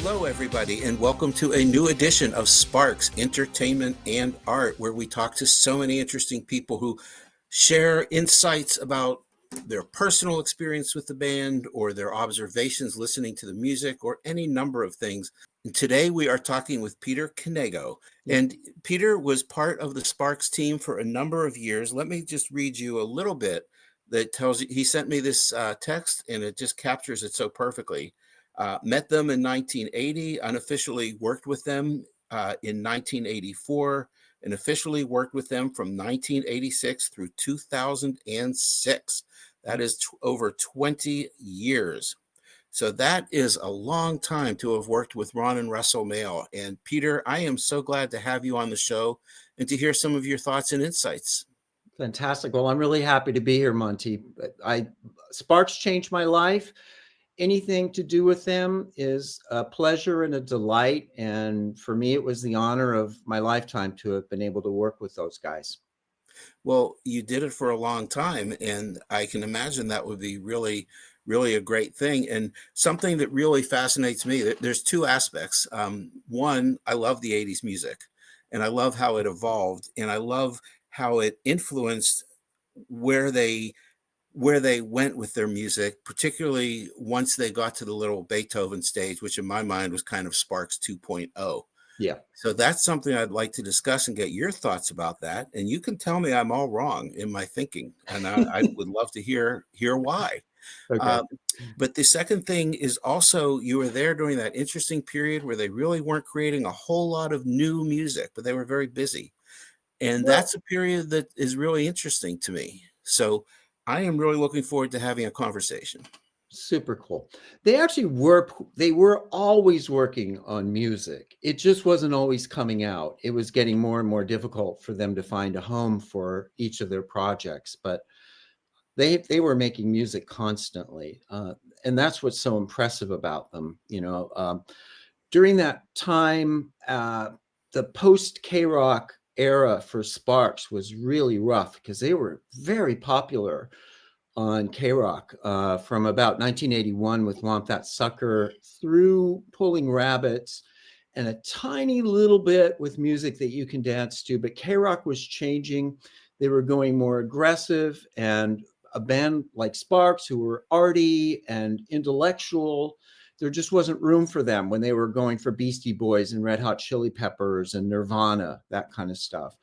Hello, everybody, and welcome to a new edition of Sparks Entertainment and Art, where we talk to so many interesting people who share insights about their personal experience with the band or their observations listening to the music or any number of things. And today we are talking with Peter Knego. And Peter was part of the Sparks team for a number of years. Let me just read you a little bit that tells you, he sent me this text and it just captures it so perfectly. Met them in 1980, unofficially worked with them in 1984, and officially worked with them from 1986 through 2006. That is over 20 years. So that is a long time to have worked with Ron and Russell Mael. And Peter, I am so glad to have you on the show and to hear some of your thoughts and insights. Fantastic. Well, I'm really happy to be here, Monte. Sparks changed my life. Anything to do with them is a pleasure and a delight. And for me, it was the honor of my lifetime to have been able to work with those guys. Well, you did it for a long time, and I can imagine that would be really, really a great thing. And something that really fascinates me, there's two aspects. One, I love the 80s music, and I love how it evolved, and I love how it influenced where they went with their music, particularly once they got to the Little Beethoven stage, which in my mind was kind of Sparks 2.0. Yeah. So that's something I'd like to discuss and get your thoughts about that. And you can tell me I'm all wrong in my thinking, and I would love to hear why. Okay. But the second thing is also you were there during that interesting period where they really weren't creating a whole lot of new music, but they were very busy. And that's a period that is really interesting to me. So I am really looking forward to having a conversation. Super cool. They were always working on music. It just wasn't always coming out. It was getting more and more difficult for them to find a home for each of their projects, but they were making music constantly. And that's what's so impressive about them. During that time, the post K-Rock era for Sparks was really rough because they were very popular on K-Rock from about 1981 with Want That Sucker through Pulling Rabbits and a tiny little bit with Music That You Can Dance To. But K-Rock was changing. They were going more aggressive, and a band like Sparks, who were arty and intellectual, there just wasn't room for them when they were going for Beastie Boys and Red Hot Chili Peppers and Nirvana, that kind of stuff.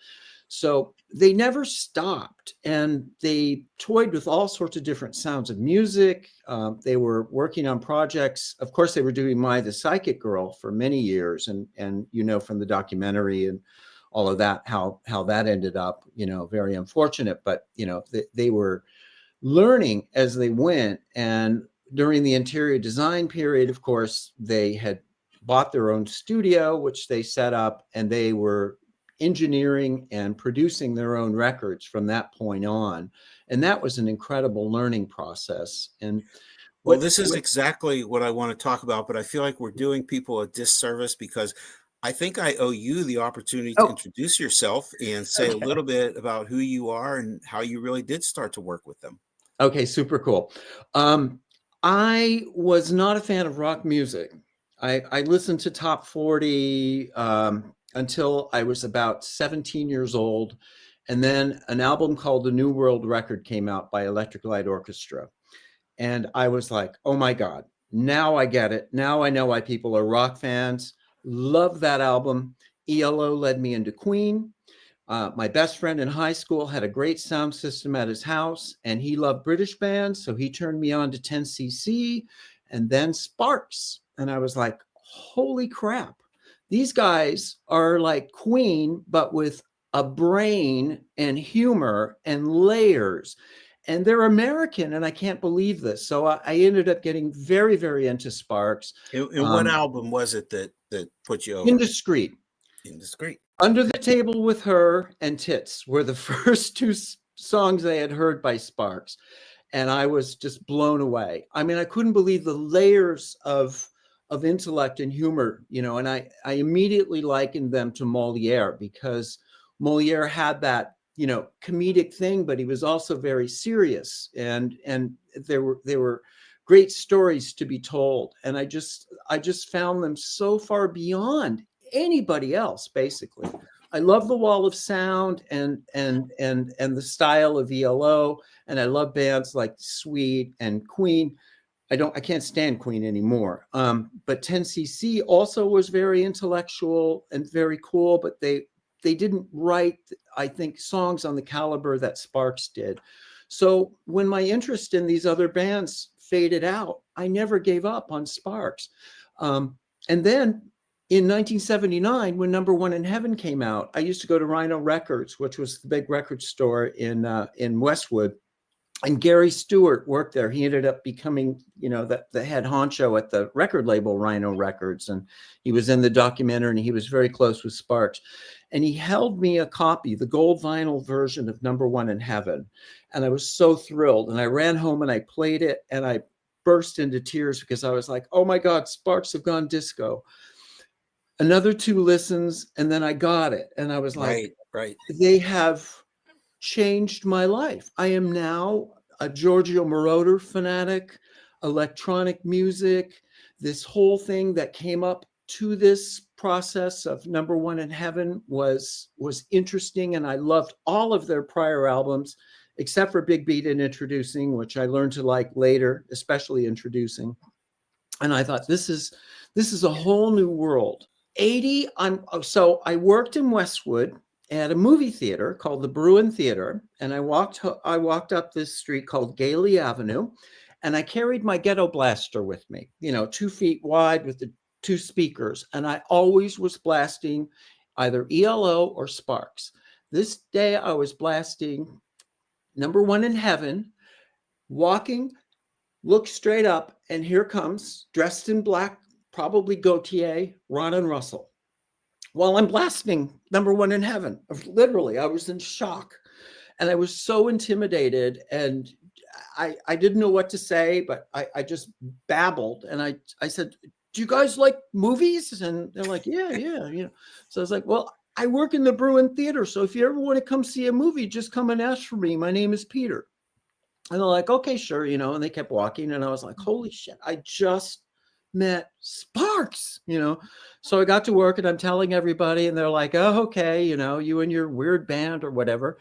So they never stopped, and they toyed with all sorts of different sounds of music. They were working on projects. Of course, they were doing My the Psychic Girl for many years, and from the documentary and all of that, how that ended up, very unfortunate. But they were learning as they went. And during the interior design period, of course, they had bought their own studio, which they set up, and they were engineering and producing their own records from that point on. And that was an incredible learning process. And well, this is exactly what I want to talk about, but I feel like we're doing people a disservice because I think I owe you the opportunity to introduce yourself and say a little bit about who you are and how you really did start to work with them. Okay, super cool. I was not a fan of rock music. I listened to top 40 until I was about 17 years old. And then an album called The New World Record came out by Electric Light Orchestra. And I was like, oh my God, now I get it. Now I know why people are rock fans. Love that album. ELO led me into Queen. My best friend in high school had a great sound system at his house, and he loved British bands. So he turned me on to 10cc and then Sparks. And I was like, holy crap. These guys are like Queen, but with a brain and humor and layers. And they're American, and I can't believe this. So I ended up getting very, very into Sparks. And what album was it that put you over? Indiscreet. Indiscreet. Under the Table with Her and Tits were the first two songs I had heard by Sparks. And I was just blown away. I mean, I couldn't believe the layers of intellect and humor, and I immediately likened them to Moliere, because Moliere had that, comedic thing, but he was also very serious. And they were great stories to be told. And I just found them so far beyond anybody else, basically. I love the wall of sound and the style of ELO, and I love bands like Sweet and Queen. I can't stand Queen anymore. But 10cc also was very intellectual and very cool, but they didn't write, I think, songs on the caliber that Sparks did. So when my interest in these other bands faded out, I never gave up on Sparks. And then in 1979, when Number One in Heaven came out, I used to go to Rhino Records, which was the big record store in Westwood. And Gary Stewart worked there. He ended up becoming, the head honcho at the record label Rhino Records. And he was in the documentary, and he was very close with Sparks. And he held me a copy, the gold vinyl version of Number One in Heaven. And I was so thrilled. And I ran home and I played it, and I burst into tears because I was like, oh my God, Sparks have gone disco. Another 2 listens, and then I got it. And I was like, right. They have changed my life. I am now a Giorgio Moroder fanatic, electronic music, this whole thing that came up to this process of Number One in Heaven was interesting. And I loved all of their prior albums, except for Big Beat and Introducing, which I learned to like later, especially Introducing. And I thought, this is a whole new world. So I worked in Westwood at a movie theater called the Bruin Theater, and I walked up this street called Gailey Avenue, and I carried my ghetto blaster with me, 2 feet wide with the 2 speakers, and I always was blasting either ELO or Sparks. This day I was blasting Number One in Heaven, walking, look straight up, and here comes, dressed in black, probably Gautier, Ron and Russell. While I'm blasting Number One in Heaven, literally, I was in shock, and I was so intimidated, and I didn't know what to say, but I just babbled, and I said, "Do you guys like movies?" And they're like, "Yeah." So I was like, "Well, I work in the Bruin Theater, so if you ever want to come see a movie, just come and ask for me. My name is Peter." And they're like, "Okay, sure," and they kept walking, and I was like, "Holy shit! I just met Sparks," So I got to work, and I'm telling everybody, and they're like, "Oh, okay, you and your weird band or whatever."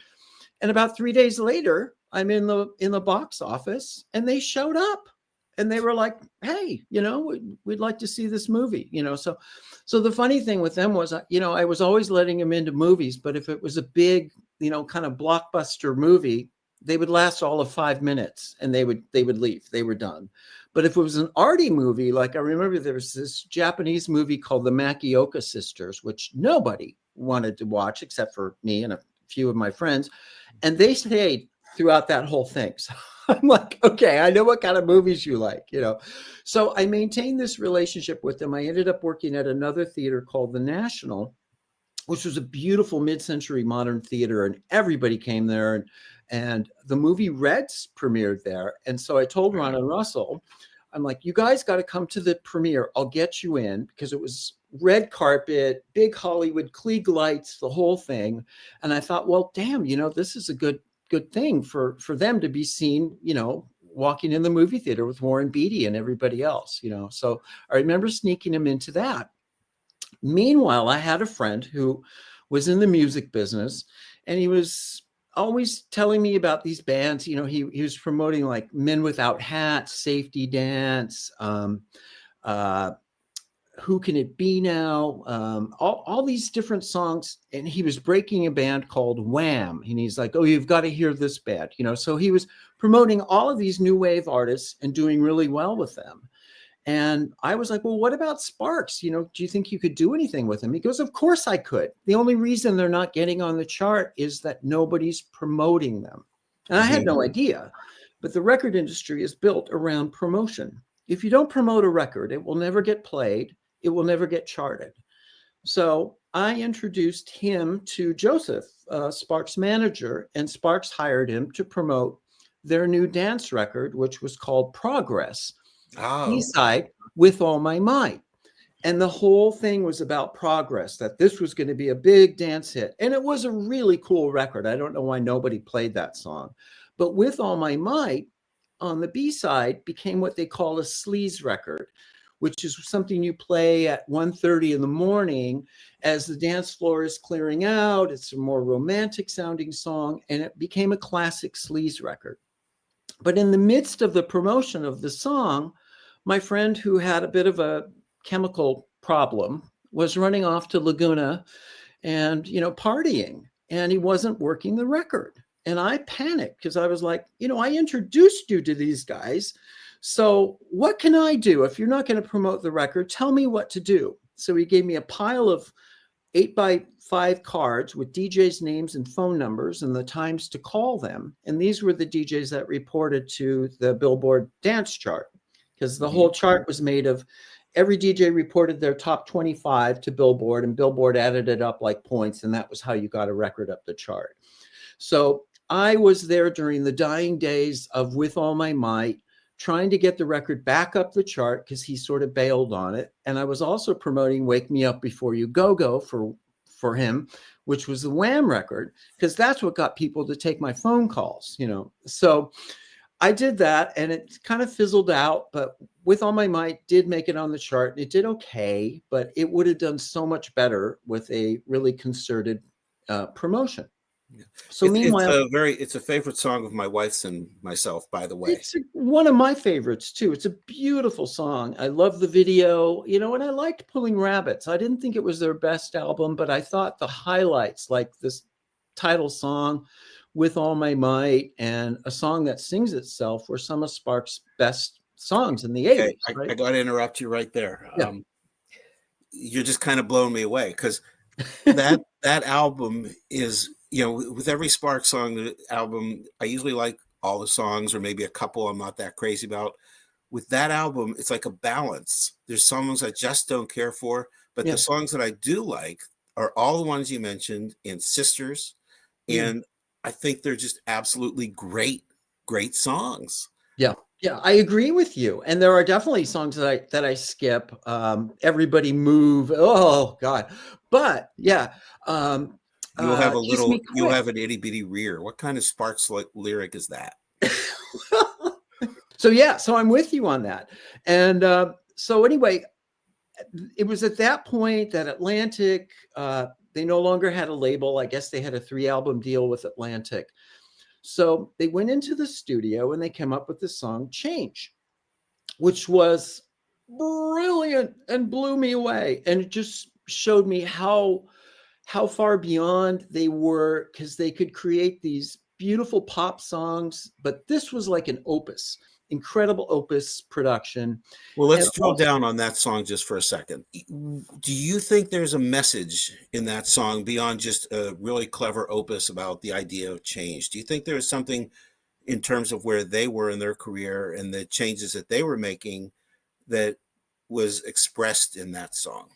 And about 3 days later, I'm in the box office, and they showed up, and they were like, "Hey, we'd like to see this movie," So the funny thing with them was, I was always letting them into movies, but if it was a big, kind of blockbuster movie, they would last all of 5 minutes, and they would leave. They were done. But if it was an arty movie, like I remember there was this Japanese movie called The Makioka Sisters, which nobody wanted to watch except for me and a few of my friends. And they stayed throughout that whole thing. So I'm like, okay, I know what kind of movies you like, So I maintained this relationship with them. I ended up working at another theater called the National, which was a beautiful mid-century modern theater, and everybody came there, and the movie Reds premiered there. And so I told Ron and Russell, I'm like, "You guys got to come to the premiere. I'll get you in," because it was red carpet, big Hollywood, Klieg lights, the whole thing. And I thought, well, damn, this is a good thing for them to be seen, walking in the movie theater with Warren Beatty and everybody else, So I remember sneaking him into that. Meanwhile, I had a friend who was in the music business, and he was always telling me about these bands. He was promoting like Men Without Hats, Safety Dance, Who Can It Be Now, all these different songs. And he was breaking a band called Wham. And he's like, "Oh, you've got to hear this band." So he was promoting all of these new wave artists and doing really well with them. And I was like, "Well, what about Sparks? Do you think you could do anything with them?" He goes, "Of course I could. The only reason they're not getting on the chart is that nobody's promoting them." And I had no idea, but the record industry is built around promotion. If you don't promote a record, it will never get played. It will never get charted. So I introduced him to Joseph, Sparks' manager, and Sparks hired him to promote their new dance record, which was called Progress. B-side, With All My Might. And the whole thing was about Progress, that this was going to be a big dance hit. And it was a really cool record. I don't know why nobody played that song. But With All My Might, on the B-side became what they call a sleaze record, which is something you play at 1:30 in the morning as the dance floor is clearing out. It's a more romantic sounding song, and it became a classic sleaze record. But in the midst of the promotion of the song, my friend, who had a bit of a chemical problem, was running off to Laguna and, partying, and he wasn't working the record. And I panicked because I was like, I introduced you to these guys. So what can I do? If you're not going to promote the record, tell me what to do. So he gave me a pile of 8x5 cards with DJs' names and phone numbers and the times to call them. And these were the DJs that reported to the Billboard dance chart, because the whole chart was made of every DJ reported their top 25 to Billboard, and Billboard added it up like points. And that was how you got a record up the chart. So I was there during the dying days of With All My Might, trying to get the record back up the chart because he sort of bailed on it. And I was also promoting Wake Me Up Before You Go for him, which was the Wham record, because that's what got people to take my phone calls, So I did that, and it kind of fizzled out, but With All My Might did make it on the chart. It did okay, but it would have done so much better with a really concerted promotion. Yeah. So meanwhile, it's a favorite song of my wife's and myself, by the way. It's one of my favorites too. It's a beautiful song. I love the video, and I liked Pulling Rabbits. I didn't think it was their best album, but I thought the highlights, like this title song, With All My Might, and a song that sings itself, were some of Sparks' best songs in the 80s. Okay, right? I got to interrupt you right there. Yeah. You're just kind of blowing me away, because that album is, with every Sparks song album, I usually like all the songs, or maybe a couple I'm not that crazy about. With that album, it's like a balance. There's songs I just don't care for, but the songs that I do like are all the ones you mentioned, and Sisters, and I think they're just absolutely great songs. Yeah, I agree with you. And there are definitely songs that I skip. Everybody Move. Oh God. But yeah. You'll have you'll Quick. have an itty bitty rear. What kind of Sparks lyric is that? So I'm with you on that. And so anyway, it was at that point that Atlantic, they no longer had a label. I guess they had a 3-album deal with Atlantic. So they went into the studio and they came up with the song Change, which was brilliant and blew me away. And it just showed me how far beyond they were, because they could create these beautiful pop songs, but this was like an opus, incredible opus production. Well, let's drill down on that song just for a second. Do you think there's a message in that song beyond just a really clever opus about the idea of change? Do you think there was something in terms of where they were in their career and the changes that they were making that was expressed in that song?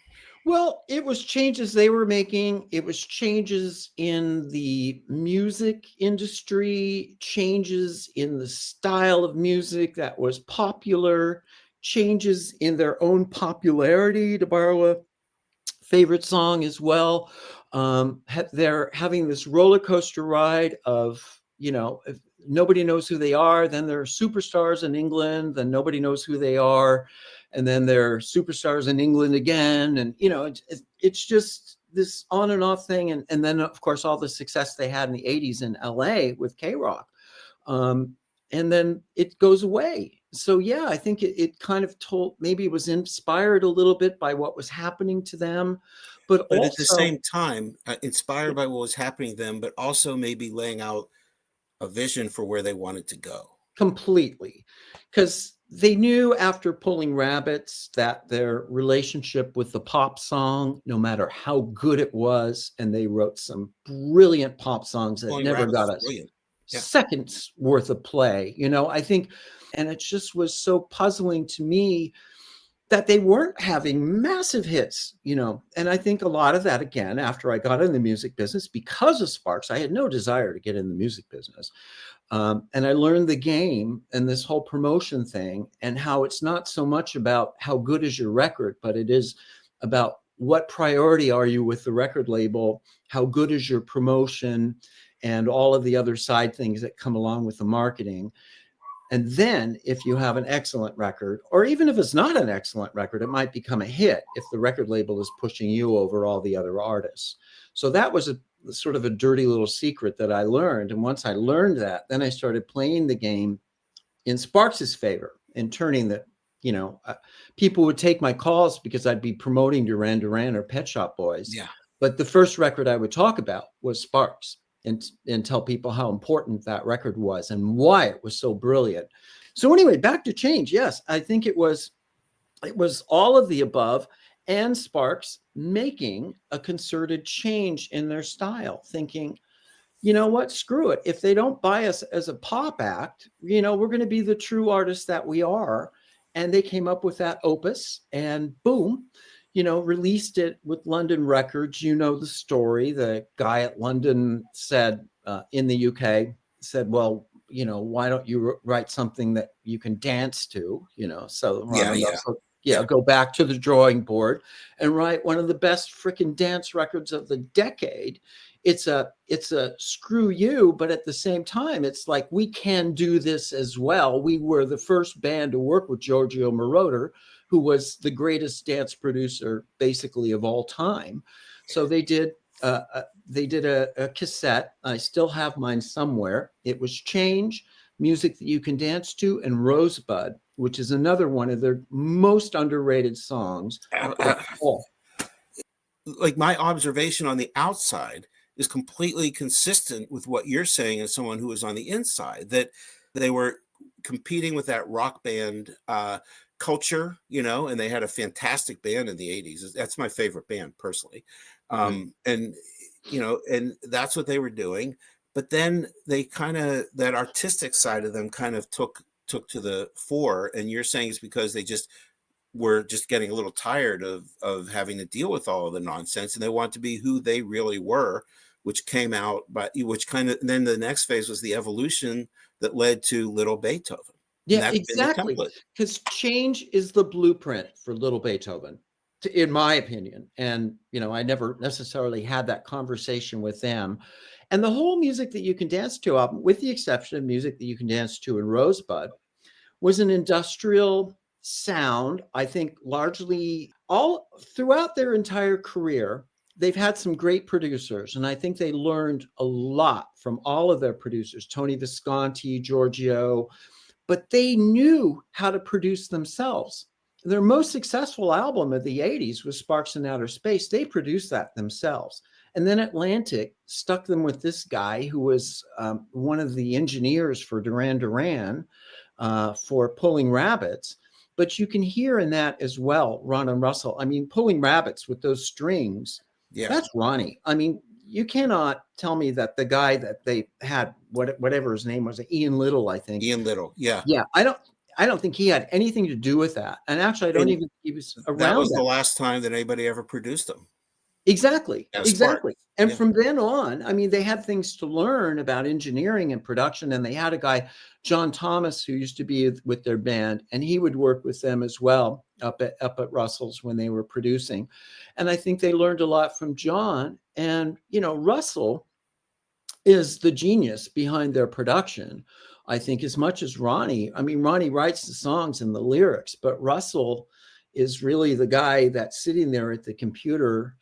Well, it was changes they were making. It was changes in the music industry, changes in the style of music that was popular, changes in their own popularity, to borrow a favorite song as well. They're having this roller coaster ride of, if nobody knows who they are, then they're superstars in England, then nobody knows who they are, and then they're superstars in England again. And, it's just this on and off thing. And then, of course, all the success they had in the 80s in LA with K-Rock. And then it goes away. So, yeah, I think it kind of maybe it was inspired a little bit by what was happening to them. But also, at the same time, inspired by what was happening to them, but also maybe laying out a vision for where they wanted to go. Completely. Because they knew after Pulling Rabbits that their relationship with the pop song, no matter how good it was, and they wrote some brilliant pop songs that never got us seconds worth of play, I think, and it just was so puzzling to me that they weren't having massive hits, and I think a lot of that, again, after I got in the music business, because of Sparks, I had no desire to get in the music business. And I learned the game and this whole promotion thing, and how it's not so much about how good is your record, but it is about what priority are you with the record label, how good is your promotion, and all of the other side things that come along with the marketing. And then if you have an excellent record, or even if it's not an excellent record, it might become a hit if the record label is pushing you over all the other artists. So that was a sort of a dirty little secret that I learned. And once I learned that, then I started playing the game in Sparks's favor and turning the, people would take my calls because I'd be promoting Duran Duran or Pet Shop Boys. Yeah. But the first record I would talk about was Sparks and tell people how important that record was and why it was so brilliant. So anyway, back to Change. Yes, I think it was all of the above and Sparks making a concerted change in their style, thinking, you know what, screw it. If they don't buy us as a pop act, we're going to be the true artists that we are. And they came up with that opus and boom, released it with London Records. You know the story. The guy at London said in the UK, said, well, why don't you write something that you can dance to, so go back to the drawing board and write one of the best freaking dance records of the decade. It's a screw you, but at the same time, it's like, we can do this as well. We were the first band to work with Giorgio Moroder, who was the greatest dance producer basically of all time. So they did a cassette. I still have mine somewhere. It was Change, Music That You Can Dance To, and Rosebud, which is another one of their most underrated songs. Like, my observation on the outside is completely consistent with what you're saying as someone who was on the inside, that they were competing with that rock band culture, and they had a fantastic band in the 80s. That's my favorite band personally. And that's what they were doing. But then they that artistic side of them kind of took to the fore. And you're saying it's because they were just getting a little tired of having to deal with all of the nonsense, and they want to be who they really were, which came out, then the next phase was the evolution that led to Little Beethoven. Yeah, exactly. Because Change is the blueprint for Little Beethoven, in my opinion. And, I never necessarily had that conversation with them. And the whole Music That You Can Dance To album, with the exception of Music That You Can Dance To and Rosebud, was an industrial sound. I think largely all throughout their entire career, they've had some great producers. And I think they learned a lot from all of their producers, Tony Visconti, Giorgio, but they knew how to produce themselves. Their most successful album of the 80s was Sparks in Outer Space. They produced that themselves. And then Atlantic stuck them with this guy who was one of the engineers for Duran Duran for Pulling Rabbits. But you can hear in that as well, Ron and Russell. I mean, Pulling Rabbits with those strings, that's Ronnie. I mean, you cannot tell me that the guy that they had, whatever his name was, Ian Little, I think. Ian Little, yeah. Yeah, I don't think he had anything to do with that. And actually, I don't even think he was around. That was the last time that anybody ever produced them. Exactly. And from then on, I mean, they had things to learn about engineering and production. And they had a guy, John Thomas, who used to be with their band, and he would work with them as well up at Russell's when they were producing. And I think they learned a lot from John. And, Russell is the genius behind their production, I think, as much as Ronnie. I mean, Ronnie writes the songs and the lyrics, but Russell is really the guy that's sitting there at the computer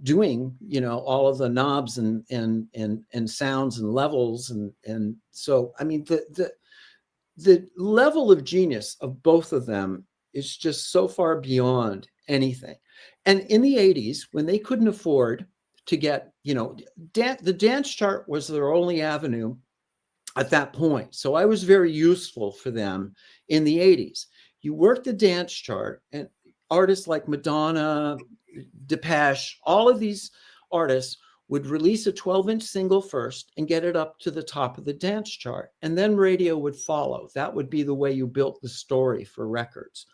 doing, all of the knobs and sounds and levels. And so, I mean, the level of genius of both of them is just so far beyond anything. And in the 80s, when they couldn't afford to get, the dance chart was their only avenue at that point. So I was very useful for them in the 80s. You work the dance chart, and artists like Madonna, Depeche, all of these artists would release a 12-inch single first and get it up to the top of the dance chart. And then radio would follow. That would be the way you built the story for records.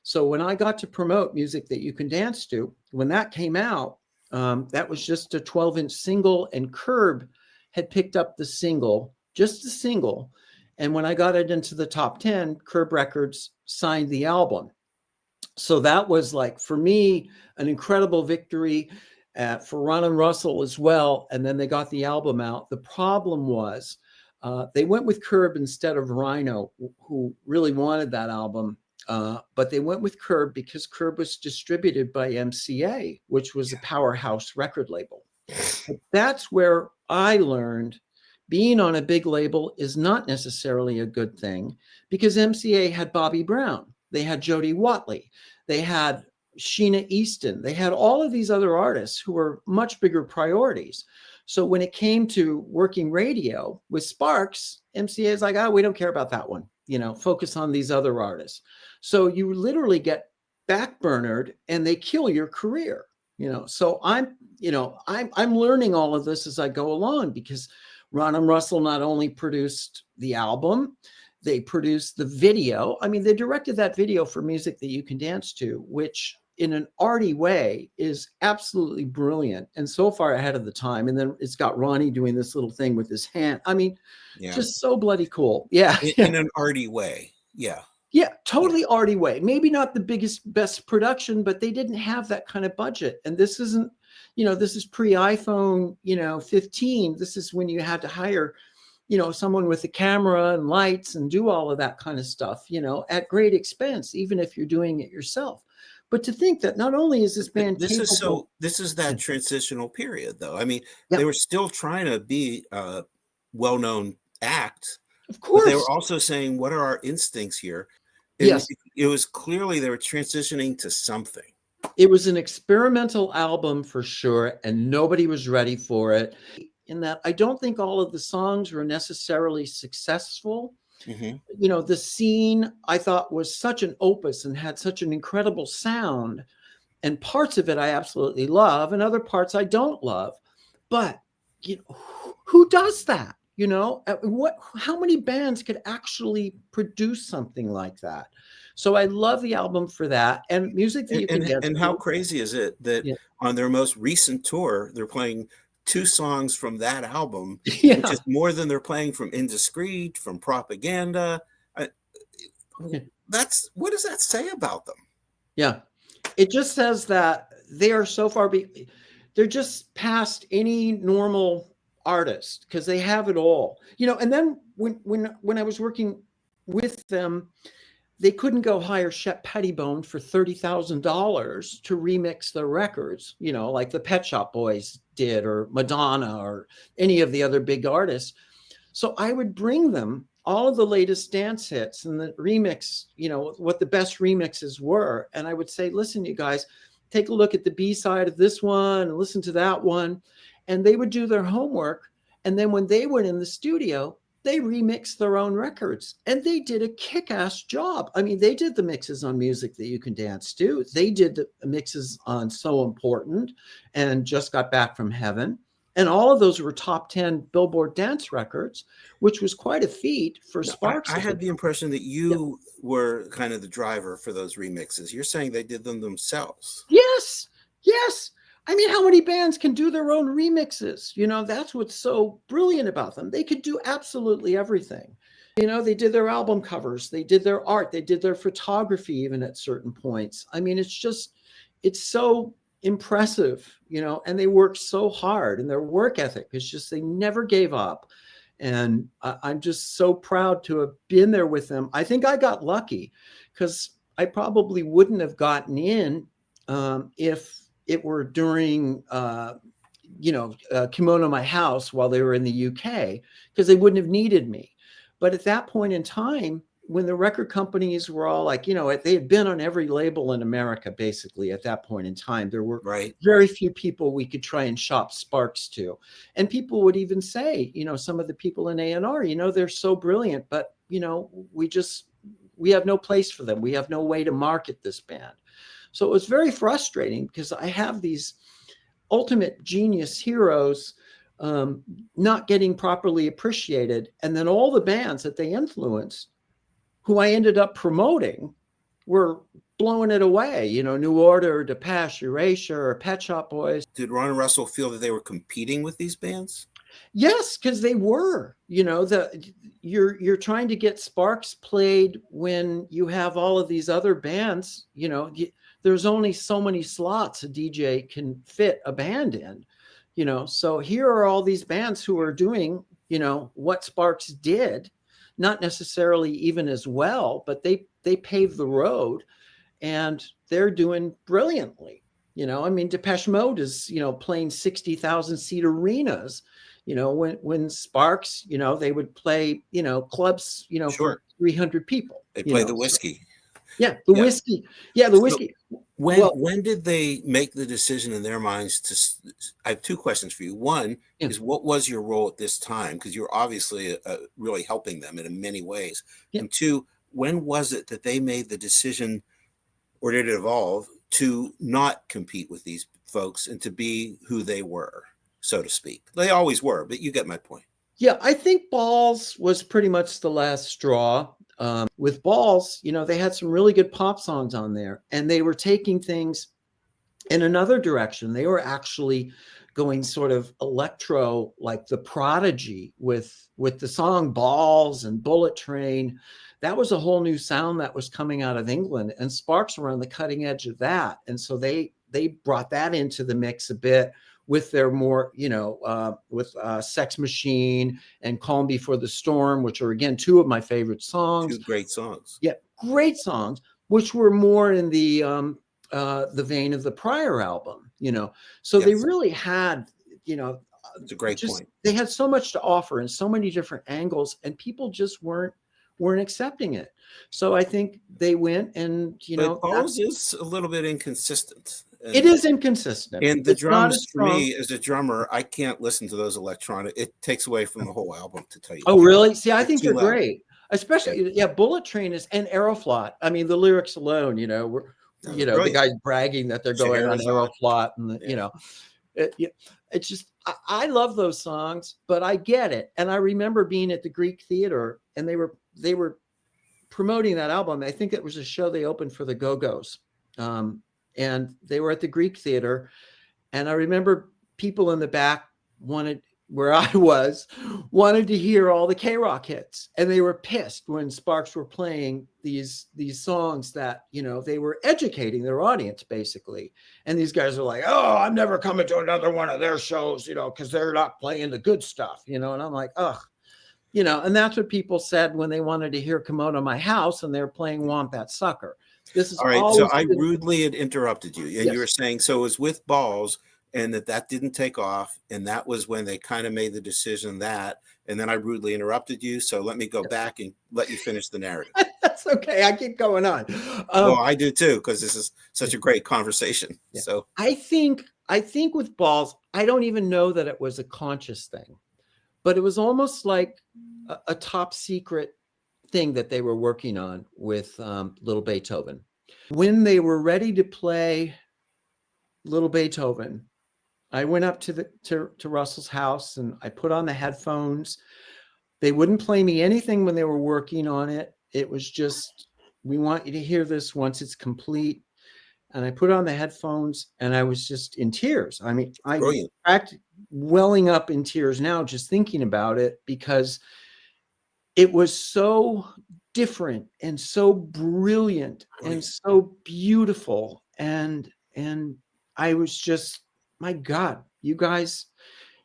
So when I got to promote Music That You Can Dance To, when that came out, that was just a 12-inch single, and Curb had picked up the single, just the single. And when I got it into the top 10, Curb Records signed the album. So that was, like, for me, an incredible victory, for Ron and Russell as well. And then they got the album out. The problem was They went with Curb instead of Rhino, who really wanted that album. But they went with Curb because Curb was distributed by MCA, which was a powerhouse record label. But that's where I learned being on a big label is not necessarily a good thing, because MCA had Bobby Brown, they had Jody Watley, they had Sheena Easton, they had all of these other artists who were much bigger priorities. So when it came to working radio with Sparks, MCA is like, oh, we don't care about that one, focus on these other artists. So you literally get backburnered and they kill your career. So I'm learning all of this as I go along, because Ron and Russell not only produced the album, they produced the video. I mean, they directed that video for Music That You Can Dance To, which in an arty way is absolutely brilliant and so far ahead of the time. And then it's got Ronnie doing this little thing with his hand. I mean, just so bloody cool. Yeah. In an arty way. Yeah. Yeah, totally arty way. Maybe not the best production, but they didn't have that kind of budget. And this isn't, this is pre-iPhone, 15. This is when you had to hire, someone with a camera and lights and do all of that kind of stuff, at great expense, even if you're doing it yourself. But to think that not only is this band this is that transitional period, though. I mean, they were still trying to be a well-known act. Of course. But they were also saying, what are our instincts here? And yes. It was clearly they were transitioning to something. It was an experimental album for sure, and nobody was ready for it. In that, I don't think all of the songs were necessarily successful. Mm-hmm. The Scene, I thought, was such an opus and had such an incredible sound. And parts of it I absolutely love, and other parts I don't love. But who does that? How many bands could actually produce something like that? So I love the album for that. And Music That You Can Dance To. And how crazy is it that on their most recent tour, they're playing 2 songs from that album, which is more than they're playing from Indiscreet, from Propaganda. What does that say about them? Yeah, it just says that they are so far they're just past any normal artist, because they have it all, and then when I was working with them, they couldn't go hire Shep Pettibone for $30,000 to remix their records, like the Pet Shop Boys did, or Madonna, or any of the other big artists. So I would bring them all of the latest dance hits and the remix, what the best remixes were. And I would say, listen, you guys, take a look at the B-side of this one and listen to that one. And they would do their homework. And then when they went in the studio, they remixed their own records, and they did a kick-ass job. I mean, they did the mixes on Music That You Can Dance To. They did the mixes on So Important and Just Got Back From Heaven. And all of those were top 10 Billboard dance records, which was quite a feat for Sparks. I had the impression that you were kind of the driver for those remixes. You're saying they did them themselves. Yes. I mean, how many bands can do their own remixes? That's what's so brilliant about them. They could do absolutely everything. They did their album covers, they did their art, they did their photography, even at certain points. I mean, it's so impressive, and they work so hard, and their work ethic is just, they never gave up. And I'm just so proud to have been there with them. I think I got lucky, because I probably wouldn't have gotten in if it were during, Kimono My House while they were in the UK, because they wouldn't have needed me. But at that point in time, when the record companies were all like, they had been on every label in America, basically, at that point in time, there were very few people we could try and shop Sparks to. And people would even say, some of the people in A&R, they're so brilliant, but, we have no place for them. We have no way to market this band. So it was very frustrating, because I have these ultimate genius heroes not getting properly appreciated. And then all the bands that they influenced, who I ended up promoting, were blowing it away. New Order, Depeche, Erasure, Pet Shop Boys. Did Ron and Russell feel that they were competing with these bands? Yes, because they were. You're trying to get Sparks played when you have all of these other bands. There's only so many slots a DJ can fit a band in, so here are all these bands who are doing what Sparks did, not necessarily even as well, but they paved the road, and they're doing brilliantly. I mean, Depeche Mode is, playing 60,000 seat arenas. When Sparks, they would play, clubs, for Sure. 300 people. They play the So, whiskey. yeah, the Yeah. whiskey. Yeah, the So whiskey. when Well, when did they make the decision in their minds to? I have two questions for you. One yeah, is, what was your role at this time? Because you're obviously really helping them in many ways. yeah. And two, when was it that they made the decision, or did it evolve to not compete with these folks and to be who they were, so to speak? They always were, but you get my point. Yeah, I think Balls was pretty much the last straw. With Balls, they had some really good pop songs on there, and they were taking things in another direction. They were actually going sort of electro, like the Prodigy, with the song Balls and Bullet Train. That was a whole new sound that was coming out of England, and Sparks were on the cutting edge of that. And so they brought that into the mix a bit with their more, with Sex Machine and Calm Before the Storm, which are, again, two of my favorite Two songs. great songs. Yeah, great songs, which were more in the vein of the prior album. So they Yes, really had, you know, it's a great just point. they had so much to offer and so many different angles, and people just weren't accepting it. So I think they went, and But that Balls is a little bit inconsistent. it is inconsistent. And the It's not as drums, for strong. me as a drummer, I can't listen to those electronic. It takes away from the whole album, to tell you the Oh, truth. really? See, I They're think too they're loud. great. Yeah, Especially, yeah, Bullet Train is, and Aeroflot. I mean, the lyrics alone, that was the brilliant. guys bragging that they're going on Scheherazade. Aeroflot, and Yeah, it's just, I love those songs, but I get it. And I remember being at the Greek Theater, and they were promoting that album. I think it was a show they opened for the Go-Go's, and they were at the Greek Theater, and I remember people in the back wanted, where I was, wanted to hear all the K-Rock hits. And they were pissed when Sparks were playing these songs that, they were educating their audience, basically. And these guys are like, oh, I'm never coming to another one of their shows, because they're not playing the good stuff, and I'm like, ugh. And that's what people said when they wanted to hear "Come Out of My House" and they're playing "Want That Sucker." This has all right. So always I been. rudely had interrupted you, and you were Yes. saying so it was with Balls, and that didn't take off, and that was when they kind of made the decision that. And then I rudely interrupted you. So let me go back and let you finish the narrative. That's okay. I keep going on. Well, I do too, because this is such Yeah. a great conversation. Yeah. So I think with Balls, I don't even know that it was a conscious thing, but it was almost like a top secret thing that they were working on with Little Beethoven. When they were ready to play Little Beethoven, I went up to Russell's house and I put on the headphones. They wouldn't play me anything when they were working on it. It was just, we want you to hear this once it's complete. And I put on the headphones and I was just in tears. I mean, I'm brilliant. welling up in tears now just thinking about it, because it was so different and so brilliant and Brilliant. so beautiful. And I was just, my God, you guys,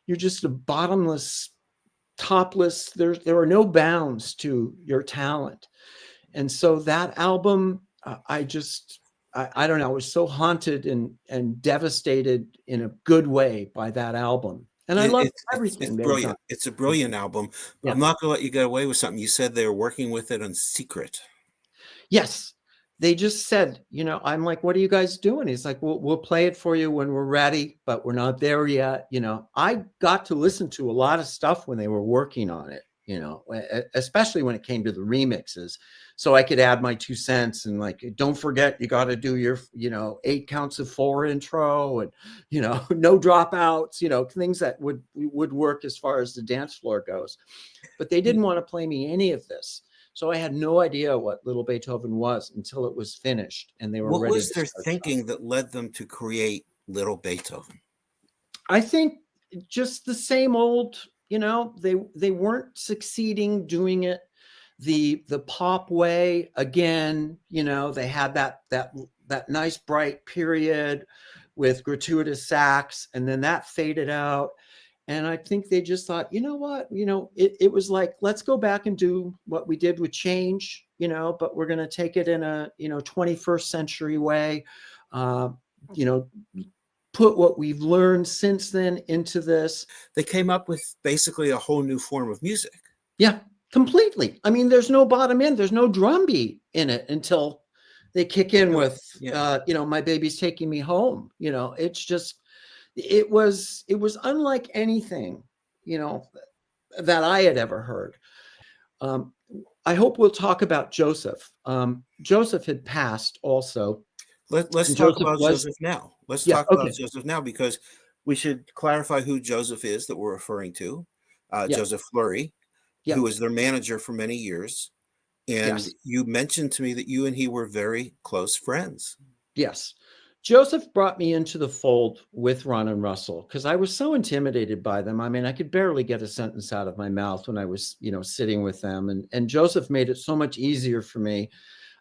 you're just a bottomless, topless. There are no bounds to your talent. And so that album, I don't know, I was so haunted and devastated in a good way by that album. And I love It's everything they've done. brilliant. It's a brilliant album. But Yeah. I'm not going to let you get away with something. You said they were working with it on secret. Yes. They just said, I'm like, what are you guys doing? He's like, we'll play it for you when we're ready, but we're not there yet. I got to listen to a lot of stuff when they were working on it, especially when it came to the remixes. So I could add my 2 cents and, like, don't forget, you got to do your, 8 counts of 4 intro and, no dropouts, things that would work as far as the dance floor goes. But they didn't want to play me any of this. So I had no idea what Little Beethoven was until it was finished and they were What ready was to their start. thinking that led them to create Little Beethoven? I think just the same old, they weren't succeeding doing it the pop way again. They had that nice bright period with gratuitous sax, and then that faded out. And I think they just thought, you know what, it was like, let's go back and do what we did with change, but we're going to take it in a, 21st century way. Uh, you know, put what we've learned since then into this. They came up with basically a whole new form of music. Yeah, completely. I mean, there's no bottom end, there's no drum beat in it until they kick in with, my baby's taking me home. It's just, it was unlike anything, that I had ever heard. I hope we'll talk about Joseph. Joseph had passed also. Let's And talk Joseph about was, Joseph now. Let's yeah, talk about okay. Joseph now, because we should clarify who Joseph is that we're referring to. Yeah, Joseph Flury, yeah, who was their manager for many years. And yes, you mentioned to me that you and he were very close friends. yes. Joseph brought me into the fold with Ron and Russell because I was so intimidated by them. I mean, I could barely get a sentence out of my mouth when I was, sitting with them. And Joseph made it so much easier for me.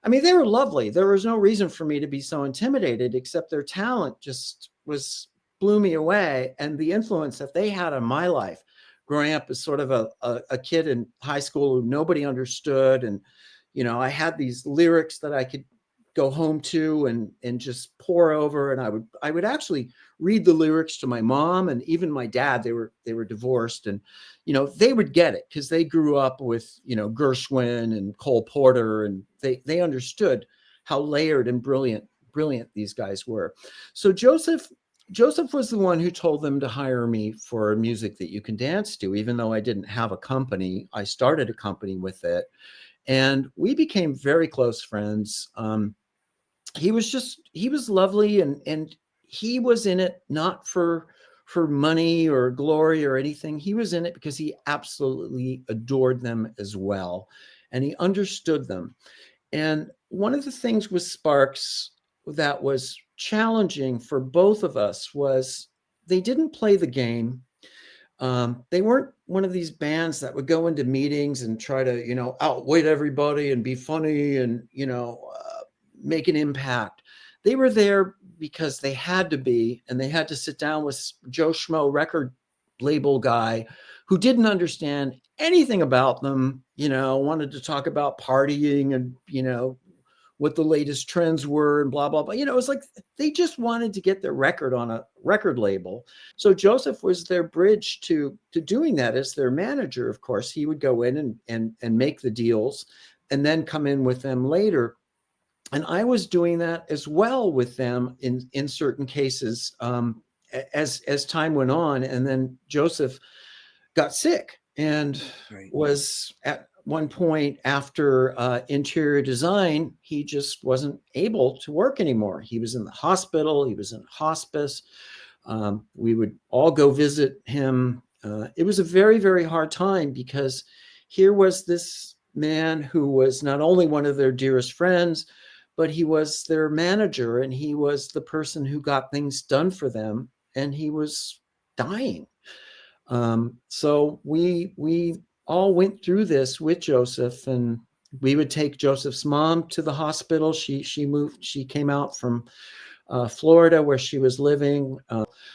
I mean, they were lovely. There was no reason for me to be so intimidated, except their talent just blew me away. And the influence that they had on my life growing up as sort of a kid in high school who nobody understood. And, I had these lyrics that I could go home to and just pour over. And I would actually read the lyrics to my mom and even my dad. They were divorced, and they would get it because they grew up with Gershwin and Cole Porter, and they understood how layered and brilliant these guys were. So Joseph was the one who told them to hire me for music that you can dance to. Even though I didn't have a company, I started a company with it, and we became very close friends. He was lovely, and he was in it not for money or glory or anything. He was in it because he absolutely adored them as well, and he understood them. And one of the things with Sparks that was challenging for both of us was they didn't play the game. They weren't one of these bands that would go into meetings and try to, outwit everybody and be funny and, make an impact. They were there because they had to be, and they had to sit down with Joe Schmo, record label guy, who didn't understand anything about them, wanted to talk about partying and, what the latest trends were and blah, blah, blah. It was like they just wanted to get their record on a record label. So Joseph was their bridge to doing that as their manager. Of course, he would go in and make the deals and then come in with them later. And I was doing that as well with them in certain cases, as time went on. And then Joseph got sick and Right. was at one point after interior design, he just wasn't able to work anymore. He was in the hospital. He was in hospice. We would all go visit him. It was a very, very hard time because here was this man who was not only one of their dearest friends, but he was their manager, and he was the person who got things done for them, and he was dying. So we all went through this with Joseph, and we would take Joseph's mom to the hospital. She came out from Florida where she was living.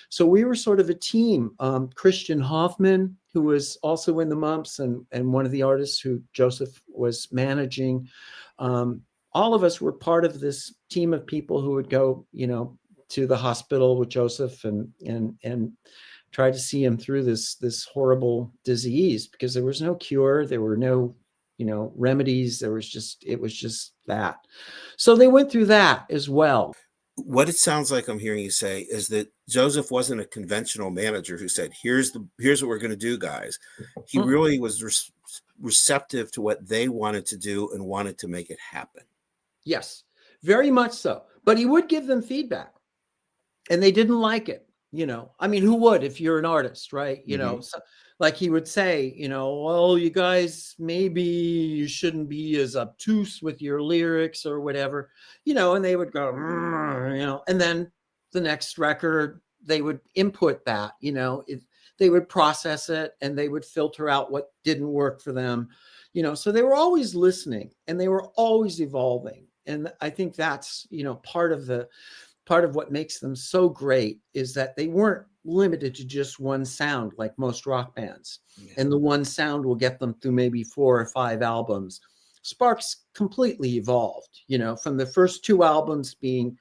So we were sort of a team. Christian Hoffman, who was also in the Mumps and one of the artists who Joseph was managing. All of us were part of this team of people who would go, to the hospital with Joseph and try to see him through this horrible disease, because there was no cure. There were no, remedies. It was just that. So they went through that as well. What it sounds like I'm hearing you say is that Joseph wasn't a conventional manager who said, here's what we're going to do, guys. He really was receptive to what they wanted to do and wanted to make it happen. Yes, very much so. But he would give them feedback, and they didn't like it. I mean, who would if you're an artist, right? So, like he would say, well, you guys, maybe you shouldn't be as obtuse with your lyrics or whatever, and they would go, and then the next record, they would input that, they would process it and they would filter out what didn't work for them, so they were always listening and they were always evolving. And I think that's, part of what makes them so great is that they weren't limited to just one sound like most rock bands. Yeah. And the one sound will get them through maybe 4 or 5 albums. Sparks completely evolved, from the first 2 albums being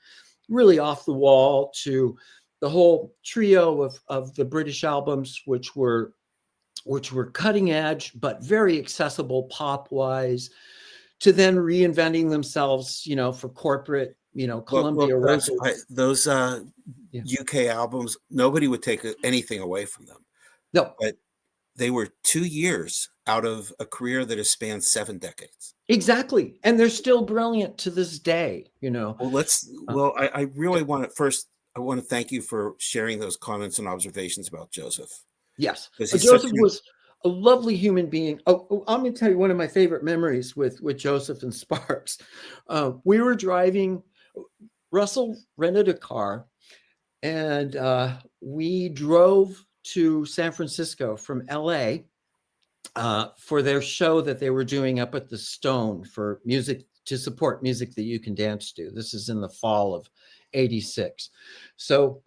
really off the wall to the whole trio of the British albums, which were cutting edge, but very accessible pop wise, to then reinventing themselves, for corporate, Columbia That's Records. why those Yeah. UK albums, nobody would take anything away from them. No, But they were 2 years out of a career that has spanned 7 decades. exactly. And they're still brilliant to this day, Well, I Yeah. really want to first, I want to thank you for sharing those comments and observations about Joseph, Yes. because he's such Joseph an, was a lovely human being. I'm going to tell you one of my favorite memories with Joseph and Sparks. We were driving, Russell rented a car, and we drove to San Francisco from LA for their show that they were doing up at the Stone for music, to support music that you can dance to. This is in the fall of '86. So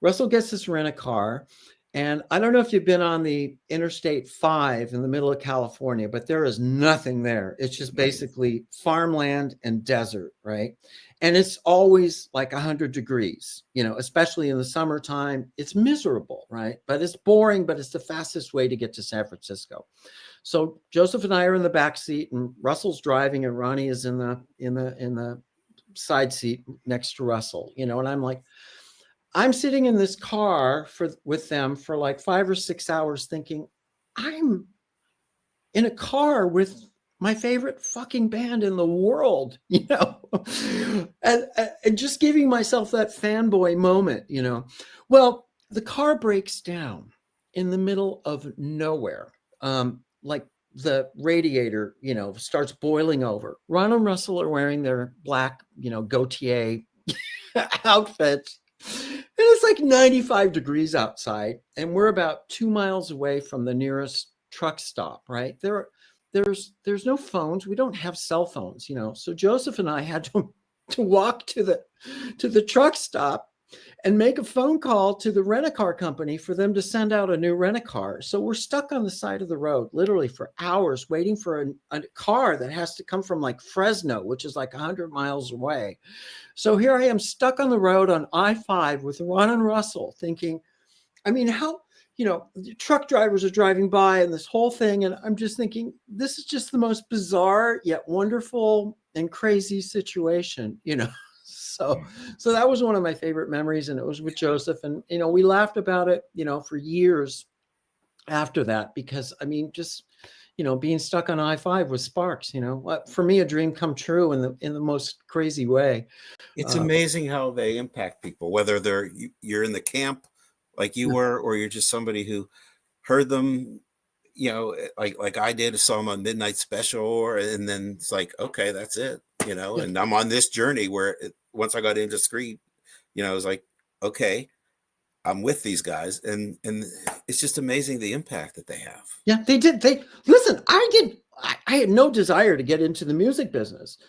Russell gets us rent a car. And I don't know if you've been on the Interstate 5 in the middle of California, but there is nothing there. It's just basically farmland and desert, right? And it's always like 100 degrees, especially in the summertime. It's miserable, right? But it's boring, but it's the fastest way to get to San Francisco. So Joseph and I are in the back seat, and Russell's driving, and Ronnie is in the side seat next to Russell, and I'm like, I'm sitting in this car with them for like 5 or 6 hours thinking, I'm in a car with my favorite fucking band in the world, and just giving myself that fanboy moment, Well, the car breaks down in the middle of nowhere. Like the radiator, starts boiling over. Ron and Russell are wearing their black, Gautier outfits. And it's like 95 degrees outside, and we're about 2 miles away from the nearest truck stop, right? There's no phones. We don't have cell phones, So Joseph and I had to walk to the truck stop and make a phone call to the rent-a-car company for them to send out a new rent-a-car. So we're stuck on the side of the road literally for hours waiting for a car that has to come from like Fresno, which is like 100 miles away. So here I am stuck on the road on I-5 with Ron and Russell thinking, I mean, how, truck drivers are driving by and this whole thing. And I'm just thinking, this is just the most bizarre yet wonderful and crazy situation, So that was one of my favorite memories. And it was with Joseph. And, we laughed about it, for years after that, because I mean, just, being stuck on I-5 with Sparks, for me, a dream come true in the most crazy way. it's amazing how they impact people, whether you're in the camp like you were, or you're just somebody who heard them, like I did, saw them on Midnight Special, and then it's like, okay, that's it, and I'm on this journey where once I got into Screed, I was like, okay, I'm with these guys, and it's just amazing the impact that they have. Yeah, they did. Listen, I had no desire to get into the music business,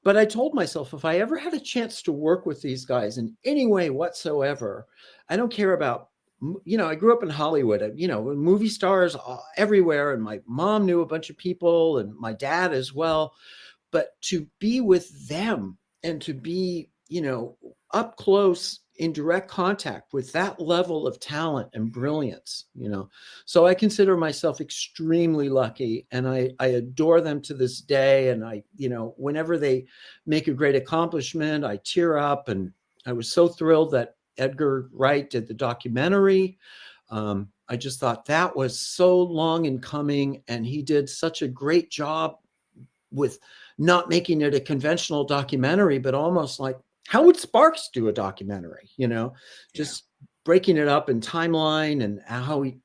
but I told myself if I ever had a chance to work with these guys in any way whatsoever, I don't care about, I grew up in Hollywood, movie stars everywhere. And my mom knew a bunch of people and my dad as well. But to be with them and to be, up close in direct contact with that level of talent and brilliance, so I consider myself extremely lucky, and I adore them to this day. And I, whenever they make a great accomplishment, I tear up. And I was so thrilled that Edgar Wright did the documentary. I just thought that was so long in coming, and he did such a great job with not making it a conventional documentary, but almost like, how would Sparks do a documentary? Just breaking it up in timeline and how he,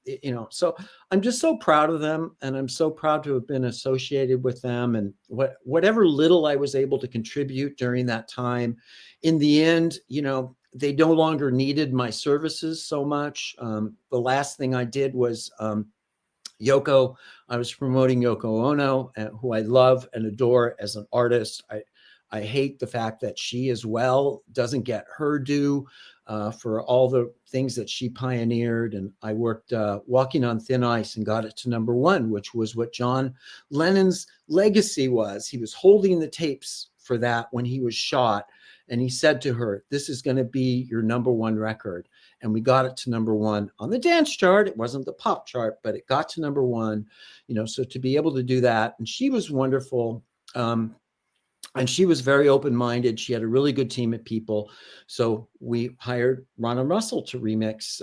so I'm just so proud of them, and I'm so proud to have been associated with them, and whatever little I was able to contribute during that time. In the end, they no longer needed my services so much. The last thing I did was I was promoting Yoko Ono, who I love and adore as an artist. I hate the fact that she as well doesn't get her due for all the things that she pioneered. And I worked Walking on Thin Ice and got it to #1, which was what John Lennon's legacy was. He was holding the tapes for that when he was shot. And he said to her, this is going to be your #1 record. And we got it to #1 on the dance chart. It wasn't the pop chart, but it got to #1, so to be able to do that. And she was wonderful. And she was very open-minded. She had a really good team of people. So we hired Ron and Russell to remix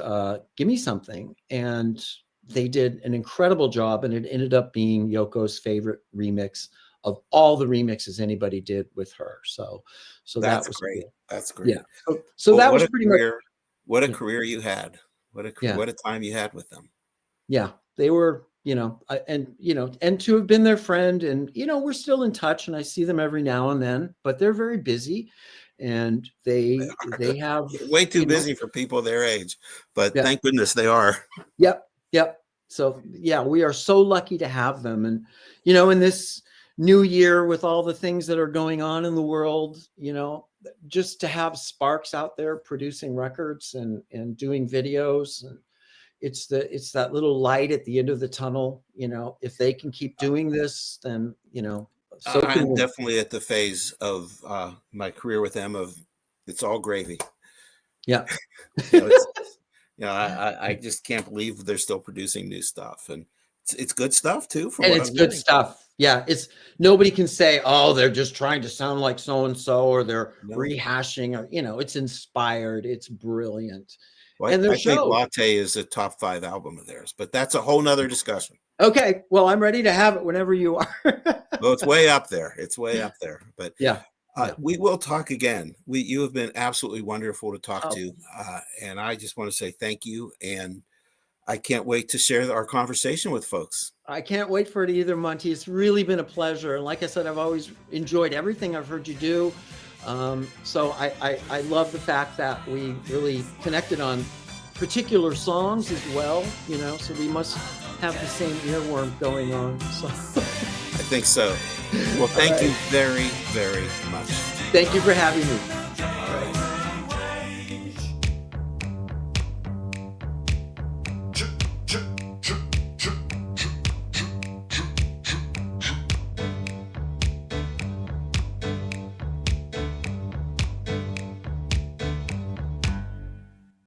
Gimme Something. And they did an incredible job. And it ended up being Yoko's favorite remix of all the remixes anybody did with her. So That's that was great. cool. That's great. Yeah. So Well, that what was a pretty career, much. what a career you had. What Yeah. a time you had with them. Yeah, they were, and to have been their friend, and, we're still in touch, and I see them every now and then, but they're very busy, and they have, Way too busy for people their age, but Yeah. thank goodness they are. Yep. So yeah, we are so lucky to have them. And, in this new year with all the things that are going on in the world, just to have Sparks out there producing records and doing videos, and it's that little light at the end of the tunnel. If they can keep doing this, then, so can I'm we. definitely at the phase of my career with them of it's all gravy. Yeah. I just can't believe they're still producing new stuff, and it's good stuff too. From And what it's I'm good hearing. stuff. Yeah. Nobody can say, oh, they're just trying to sound like so-and-so, or they're No. rehashing, or, it's inspired. It's brilliant. Well, And their I think show. Monte is a top 5 album of theirs, but that's a whole nother discussion. Okay. Well, I'm ready to have it whenever you are. Well, it's way up there. It's way up there. But Yeah. we will talk again. You have been absolutely wonderful to talk Oh. to, and I just want to say thank you. And I can't wait to share our conversation with folks. I can't wait for it either, Monte. It's really been a pleasure. And like I said, I've always enjoyed everything I've heard you do. So I love the fact that we really connected on particular songs as well, so we must have the same earworm going on. So I think so. Well, thank you very, very much. Thank you for having me.